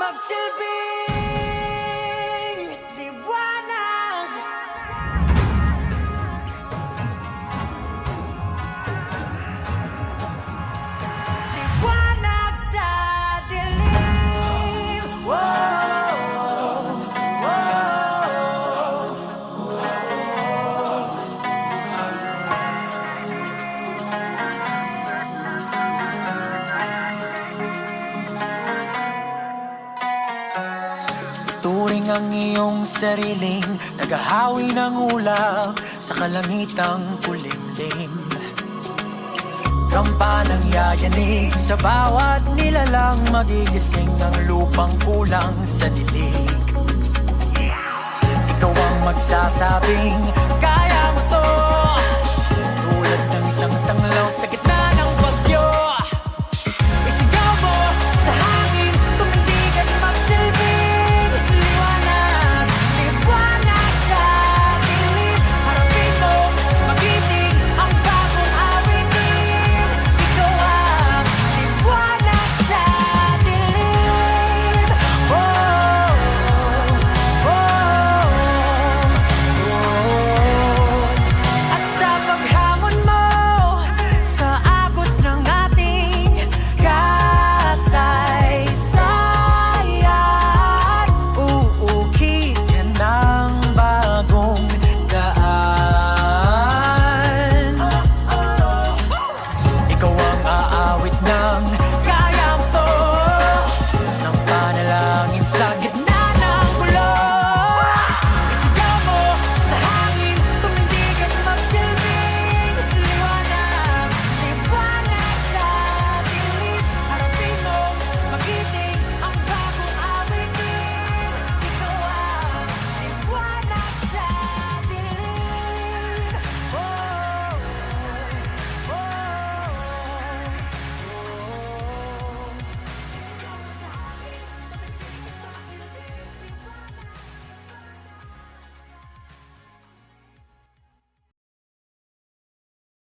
magsilbing liwanag. Liwanag sa dilim. Turing ang iyong sariling tagahawi ng ulap sa kalangitang kulimlim. Kampanang yayanig sa bawat nilalang, magigising ang lupang kulang sa dilig. Ikaw ang magsasabing